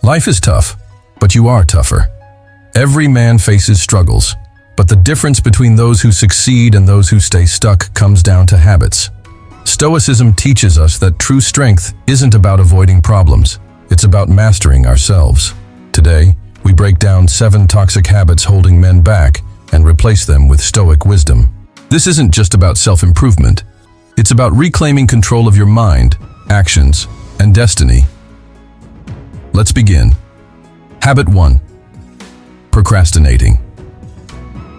Life is tough, but you are tougher. Every man faces struggles, but the difference between those who succeed and those who stay stuck comes down to habits. Stoicism teaches us that true strength isn't about avoiding problems, it's about mastering ourselves. Today, we break down 7 toxic habits holding men back and replace them with Stoic wisdom. This isn't just about self-improvement, it's about reclaiming control of your mind, actions, and destiny. Let's begin. Habit 1. Procrastinating.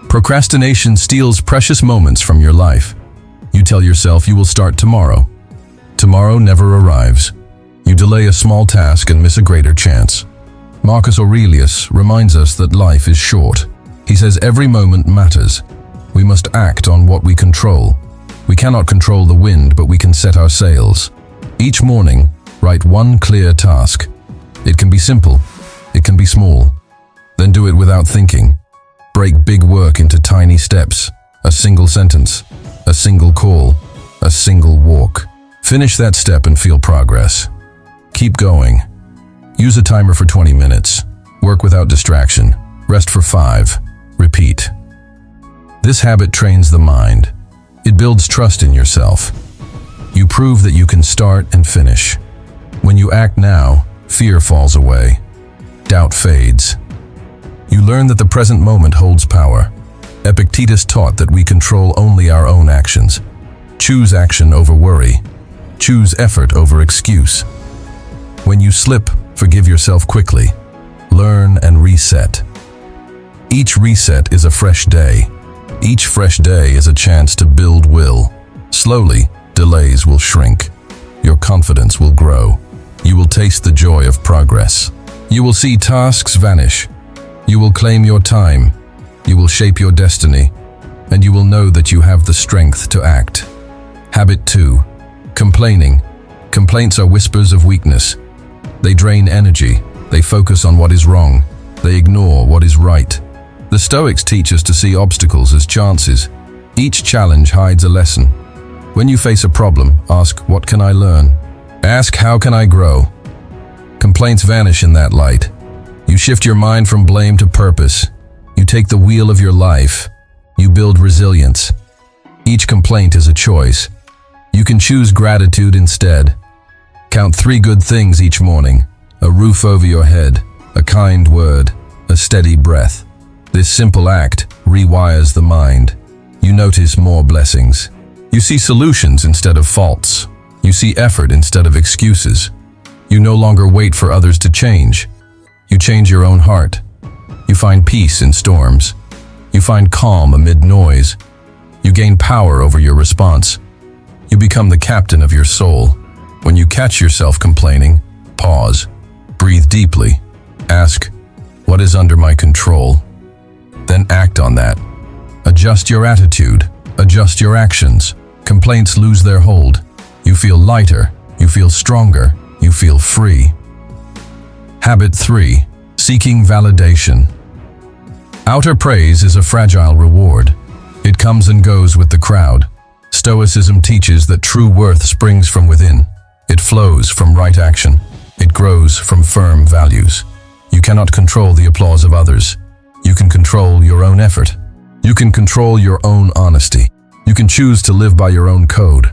Procrastination steals precious moments from your life. You tell yourself you will start tomorrow. Tomorrow never arrives. You delay a small task and miss a greater chance. Marcus Aurelius reminds us that life is short. He says every moment matters. We must act on what we control. We cannot control the wind, but we can set our sails. Each morning, write one clear task. It can be simple. It can be small. Then do it without thinking. Break big work into tiny steps. A single sentence, a single call, a single walk. Finish that step and feel progress. Keep going. Use a timer for 20 minutes. Work without distraction. Rest for 5. Repeat. This habit trains the mind. It builds trust in yourself. You prove that you can start and finish. When you act now, fear falls away. Doubt fades. You learn that the present moment holds power. Epictetus taught that we control only our own actions. Choose action over worry. Choose effort over excuse. When you slip, forgive yourself quickly. Learn and reset. Each reset is a fresh day. Each fresh day is a chance to build will. Slowly, delays will shrink. Your confidence will grow. You will taste the joy of progress. You will see tasks vanish. You will claim your time. You will shape your destiny. And you will know that you have the strength to act. Habit 2. Complaining. Complaints are whispers of weakness. They drain energy. They focus on what is wrong. They ignore what is right. The Stoics teach us to see obstacles as chances. Each challenge hides a lesson. When you face a problem, ask, what can I learn? Ask, how can I grow? Complaints vanish in that light. You shift your mind from blame to purpose. You take the wheel of your life. You build resilience. Each complaint is a choice. You can choose gratitude instead. Count 3 good things each morning. A roof over your head, a kind word, a steady breath. This simple act rewires the mind. You notice more blessings. You see solutions instead of faults. You see effort instead of excuses. You no longer wait for others to change. You change your own heart. You find peace in storms. You find calm amid noise. You gain power over your response. You become the captain of your soul. When you catch yourself complaining, pause. Breathe deeply. Ask, what is under my control? Then act on that. Adjust your attitude. Adjust your actions. Complaints lose their hold. You feel lighter. You feel stronger. You feel free. Habit 3. Seeking validation. Outer praise is a fragile reward. It comes and goes with the crowd. Stoicism teaches that true worth springs from within. It flows from right action. It grows from firm values. You cannot control the applause of others. You can control your own effort. You can control your own honesty. You can choose to live by your own code.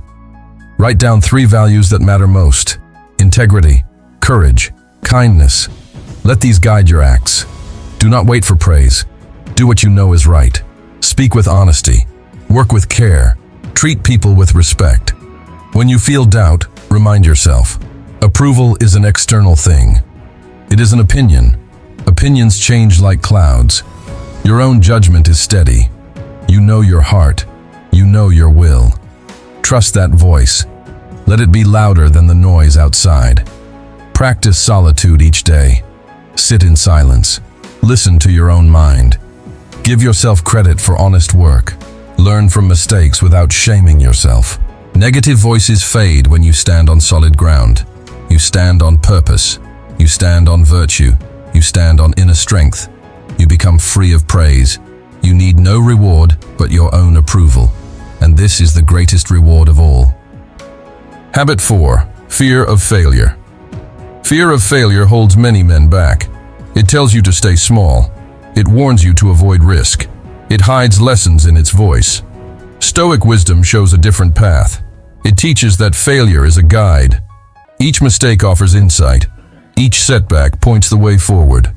Write down 3 values that matter most. Integrity, courage, kindness. Let these guide your acts. Do not wait for praise. Do what you know is right. Speak with honesty. Work with care. Treat people with respect. When you feel doubt, remind yourself. Approval is an external thing. It is an opinion. Opinions change like clouds. Your own judgment is steady. You know your heart. You know your will. Trust that voice. Let it be louder than the noise outside. Practice solitude each day. Sit in silence. Listen to your own mind. Give yourself credit for honest work. Learn from mistakes without shaming yourself. Negative voices fade when you stand on solid ground. You stand on purpose. You stand on virtue. You stand on inner strength. You become free of praise. You need no reward but your own approval. And this is the greatest reward of all. Habit 4. Fear of failure. Fear of failure holds many men back. It tells you to stay small. It warns you to avoid risk. It hides lessons in its voice. Stoic wisdom shows a different path. It teaches that failure is a guide. Each mistake offers insight. Each setback points the way forward.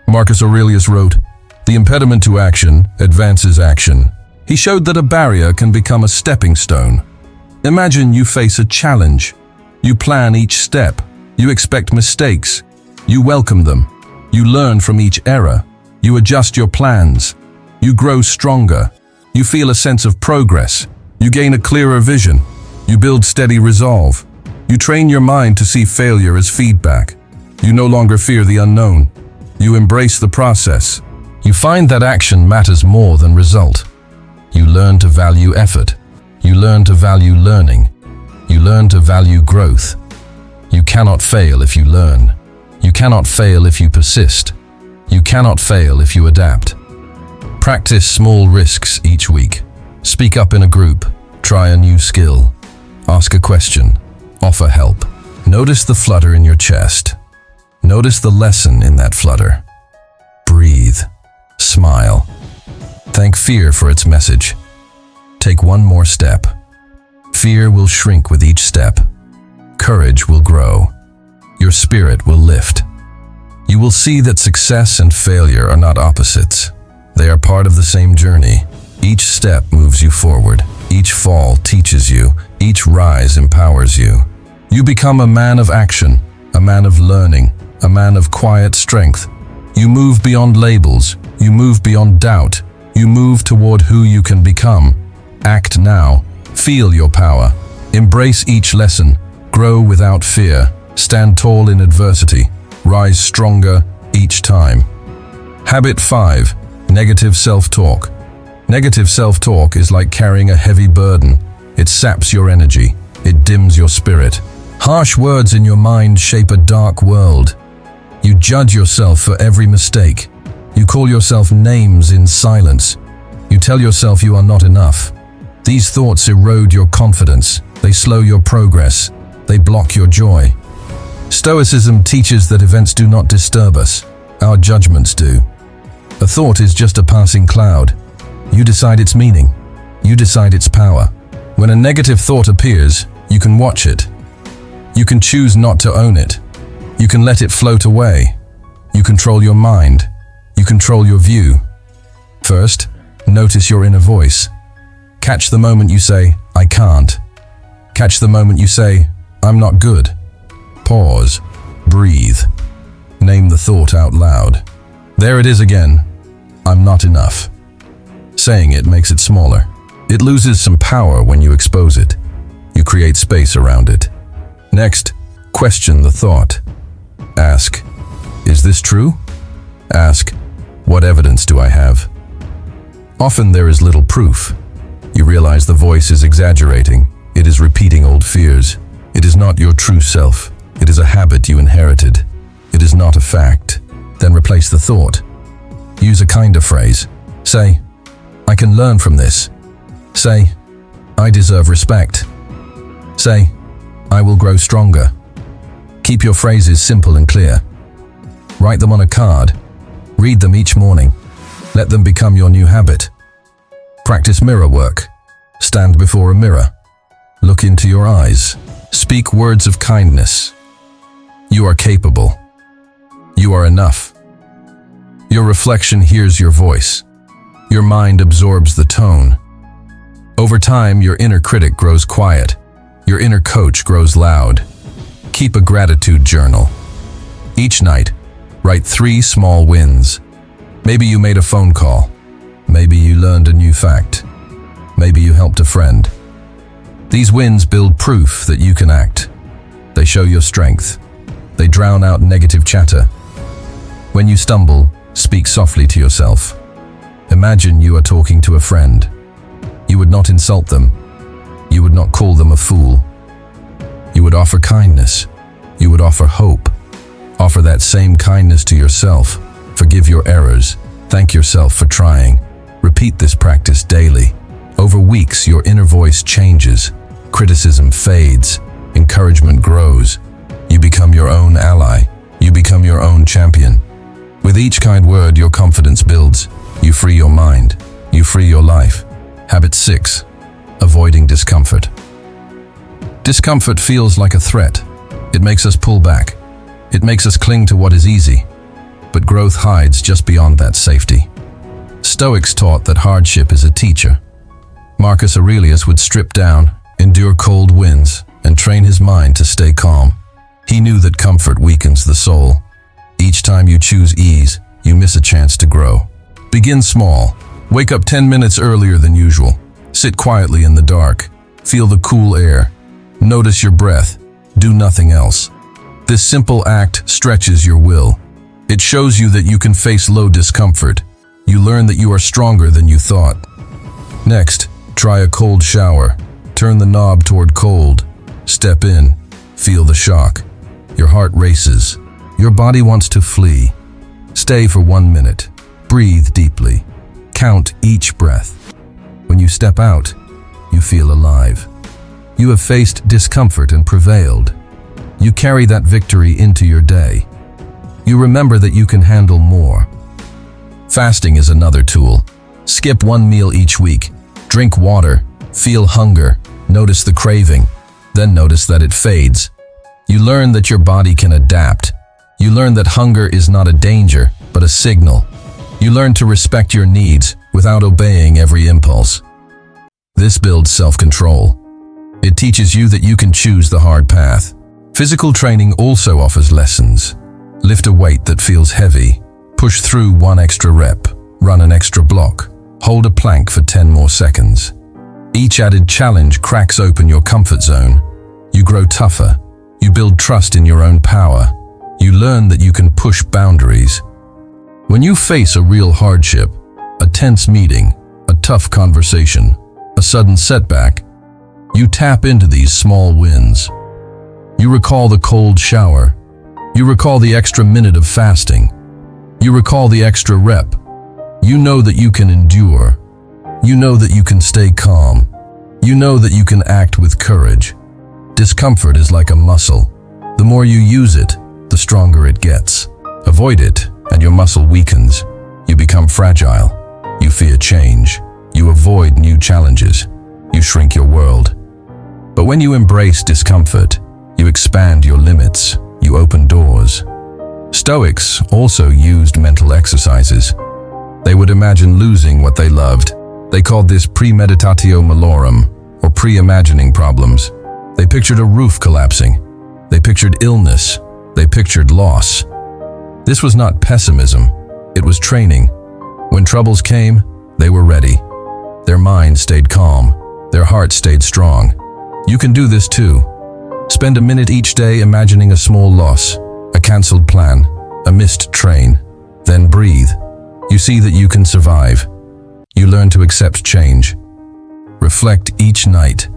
Marcus Aurelius wrote, "The impediment to action advances action." He showed that a barrier can become a stepping stone. Imagine you face a challenge. You plan each step. You expect mistakes. You welcome them. You learn from each error. You adjust your plans. You grow stronger. You feel a sense of progress. You gain a clearer vision. You build steady resolve. You train your mind to see failure as feedback. You no longer fear the unknown. You embrace the process. You find that action matters more than result. You learn to value effort. You learn to value learning. You learn to value growth. You cannot fail if you learn. You cannot fail if you persist. You cannot fail if you adapt. Practice small risks each week. Speak up in a group. Try a new skill. Ask a question. Offer help. Notice the flutter in your chest. Notice the lesson in that flutter. Breathe. Smile. Thank fear for its message. Take one more step. Fear will shrink with each step. Courage will grow. Your spirit will lift. You will see that success and failure are not opposites. They are part of the same journey. Each step moves you forward. Each fall teaches you. Each rise empowers you. You become a man of action, a man of learning, a man of quiet strength. You move beyond labels. You move beyond doubt. You move toward who you can become. Act now. Feel your power. Embrace each lesson. Grow without fear. Stand tall in adversity. Rise stronger each time. Habit 5. Negative self-talk. Negative self-talk is like carrying a heavy burden. It saps your energy. It dims your spirit. Harsh words in your mind shape a dark world. You judge yourself for every mistake. You call yourself names in silence. You tell yourself you are not enough. These thoughts erode your confidence. They slow your progress. They block your joy. Stoicism teaches that events do not disturb us. Our judgments do. A thought is just a passing cloud. You decide its meaning. You decide its power. When a negative thought appears, you can watch it. You can choose not to own it. You can let it float away. You control your mind. You control your view. First, notice your inner voice. Catch the moment you say, "I can't." Catch the moment you say, "I'm not good." Pause. Breathe. Name the thought out loud. There it is again. I'm not enough. Saying it makes it smaller. It loses some power when you expose it. You create space around it. Next, question the thought. Ask, is this true? Ask, what evidence do I have? Often there is little proof. You realize the voice is exaggerating. It is repeating old fears. It is not your true self. It is a habit you inherited. It is not a fact. Then replace the thought. Use a kinder phrase. Say, I can learn from this. Say, I deserve respect. Say, I will grow stronger. Keep your phrases simple and clear. Write them on a card. Read them each morning. Let them become your new habit. Practice mirror work. Stand before a mirror. Look into your eyes. Speak words of kindness. You are capable. You are enough. Your reflection hears your voice. Your mind absorbs the tone. Over time, your inner critic grows quiet. Your inner coach grows loud. Keep a gratitude journal. Each night, write 3 small wins. Maybe you made a phone call. Maybe you learned a new fact. Maybe you helped a friend. These wins build proof that you can act. They show your strength. They drown out negative chatter. When you stumble, speak softly to yourself. Imagine you are talking to a friend. You would not insult them. You would not call them a fool. You would offer kindness. You would offer hope. Offer that same kindness to yourself. Forgive your errors. Thank yourself for trying. Repeat this practice daily. Over weeks, your inner voice changes. Criticism fades. Encouragement grows. You become your own ally. You become your own champion. With each kind word, your confidence builds. You free your mind. You free your life. Habit 6. Avoiding discomfort. Discomfort feels like a threat. It makes us pull back. It makes us cling to what is easy. But growth hides just beyond that safety. Stoics taught that hardship is a teacher. Marcus Aurelius would strip down, endure cold winds, and train his mind to stay calm. He knew that comfort weakens the soul. Each time you choose ease, you miss a chance to grow. Begin small. Wake up 10 minutes earlier than usual. Sit quietly in the dark. Feel the cool air. Notice your breath. Do nothing else. This simple act stretches your will. It shows you that you can face low discomfort. You learn that you are stronger than you thought. Next, try a cold shower. Turn the knob toward cold. Step in. Feel the shock. Your heart races. Your body wants to flee. Stay for 1 minute. Breathe deeply. Count each breath. When you step out, you feel alive. You have faced discomfort and prevailed. You carry that victory into your day. You remember that you can handle more. Fasting is another tool. Skip 1 meal each week. Drink water. Feel hunger. Notice the craving. Then notice that it fades. You learn that your body can adapt. You learn that hunger is not a danger, but a signal. You learn to respect your needs without obeying every impulse. This builds self-control. It teaches you that you can choose the hard path. Physical training also offers lessons. Lift a weight that feels heavy. Push through 1 extra rep. Run an extra block. Hold a plank for 10 more seconds. Each added challenge cracks open your comfort zone. You grow tougher. You build trust in your own power. You learn that you can push boundaries. When you face a real hardship, a tense meeting, a tough conversation, a sudden setback, you tap into these small wins. You recall the cold shower. You recall the extra minute of fasting. You recall the extra rep. You know that you can endure. You know that you can stay calm. You know that you can act with courage. Discomfort is like a muscle. The more you use it, the stronger it gets. Avoid it, and your muscle weakens. You become fragile. You fear change. You avoid new challenges. You shrink your world. But when you embrace discomfort, you expand your limits. You open doors. Stoics also used mental exercises. They would imagine losing what they loved. They called this premeditatio malorum, or pre-imagining problems. They pictured a roof collapsing. They pictured illness. They pictured loss. This was not pessimism. It was training. When troubles came, they were ready. Their mind stayed calm. Their heart stayed strong. You can do this too. Spend a minute each day imagining a small loss, a cancelled plan, a missed train. Then breathe. You see that you can survive. You learn to accept change. Reflect each night.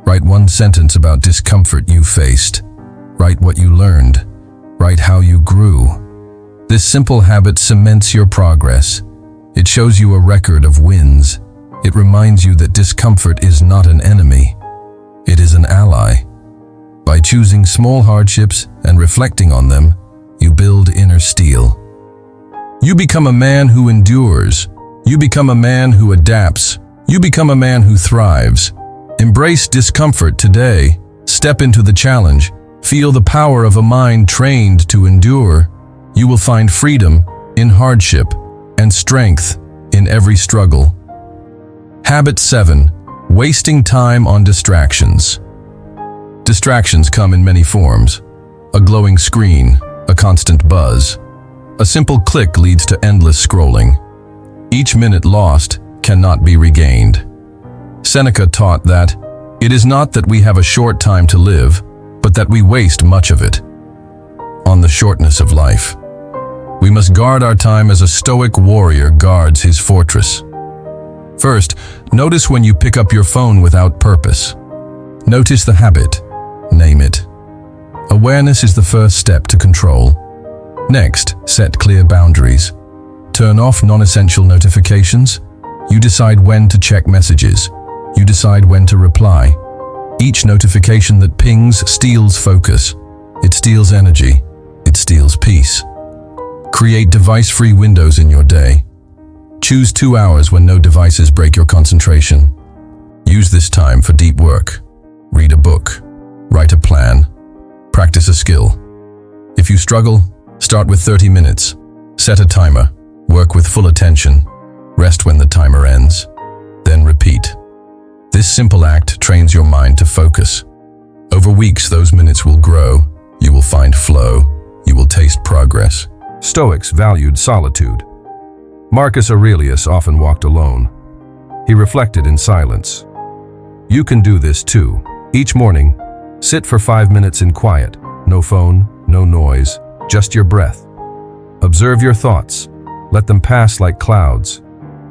Write 1 sentence about discomfort you faced. Write what you learned. Write how you grew. This simple habit cements your progress. It shows you a record of wins. It reminds you that discomfort is not an enemy. It is an ally. By choosing small hardships and reflecting on them, you build inner steel. You become a man who endures. You become a man who adapts. You become a man who thrives. Embrace discomfort today. Step into the challenge. Feel the power of a mind trained to endure. You will find freedom in hardship and strength in every struggle. Habit 7. Wasting time on distractions. Distractions come in many forms. A glowing screen, a constant buzz. A simple click leads to endless scrolling. Each minute lost cannot be regained. Seneca taught that it is not that we have a short time to live, but that we waste much of it. On the shortness of life, we must guard our time as a Stoic warrior guards his fortress. First, notice when you pick up your phone without purpose. Notice the habit. Name it. Awareness is the first step to control. Next, set clear boundaries. Turn off non-essential notifications. You decide when to check messages. You decide when to reply. Each notification that pings steals focus. It steals energy. It steals peace. Create device-free windows in your day. Choose 2 hours when no devices break your concentration. Use this time for deep work. Read a book. Write a plan. Practice a skill. If you struggle, start with 30 minutes. Set a timer. Work with full attention. Rest when the timer ends. Then repeat. This simple act trains your mind to focus. Over weeks, those minutes will grow. You will find flow. You will taste progress. Stoics valued solitude. Marcus Aurelius often walked alone. He reflected in silence. You can do this too. Each morning, sit for 5 minutes in quiet. No phone, no noise, just your breath. Observe your thoughts. Let them pass like clouds.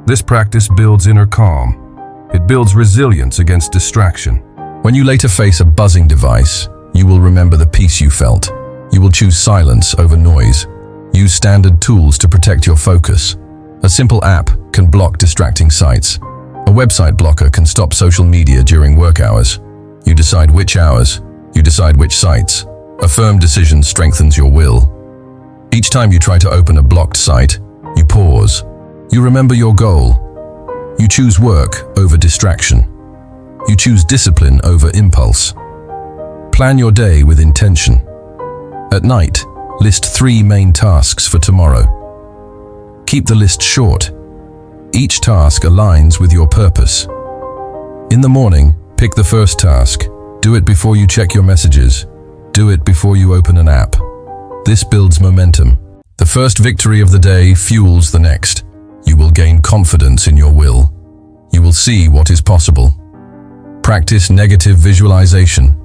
This practice builds inner calm. It builds resilience against distraction. When you later face a buzzing device, you will remember the peace you felt. You will choose silence over noise. Use standard tools to protect your focus. A simple app can block distracting sites. A website blocker can stop social media during work hours. You decide which hours. You decide which sites. A firm decision strengthens your will. Each time you try to open a blocked site, you pause. You remember your goal. You choose work over distraction. You choose discipline over impulse. Plan your day with intention. At night, list 3 main tasks for tomorrow. Keep the list short. Each task aligns with your purpose. In the morning, pick the first task. Do it before you check your messages. Do it before you open an app. This builds momentum. The first victory of the day fuels the next. You will gain confidence in your will. You will see what is possible. Practice negative visualization.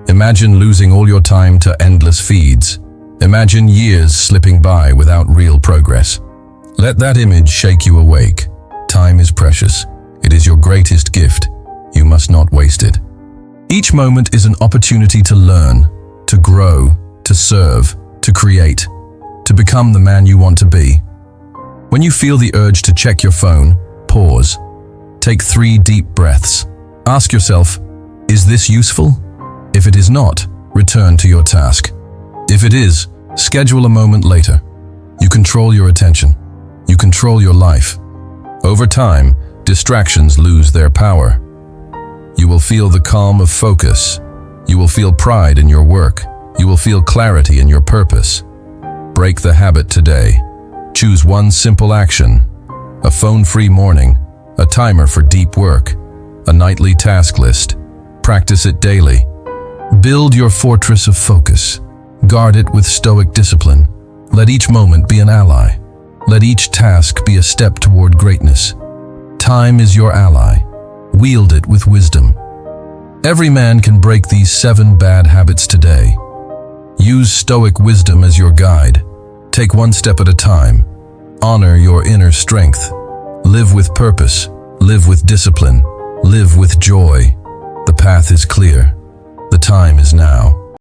Imagine losing all your time to endless feeds. Imagine years slipping by without real progress. Let that image shake you awake. Time is precious. It is your greatest gift. You must not waste it. Each moment is an opportunity to learn, to grow, to serve, to create, to become the man you want to be. When you feel the urge to check your phone, pause. Take 3 deep breaths. Ask yourself, is this useful? If it is not, return to your task. If it is, schedule a moment later. You control your attention. You control your life. Over time, distractions lose their power. You will feel the calm of focus. You will feel pride in your work. You will feel clarity in your purpose. Break the habit today. Choose one simple action. A phone-free morning. A timer for deep work. A nightly task list. Practice it daily. Build your fortress of focus. Guard it with Stoic discipline. Let each moment be an ally. Let each task be a step toward greatness. Time is your ally. Wield it with wisdom. Every man can break these 7 bad habits today. Use Stoic wisdom as your guide. Take one step at a time. Honor your inner strength. Live with purpose. Live with discipline. Live with joy. The path is clear. The time is now.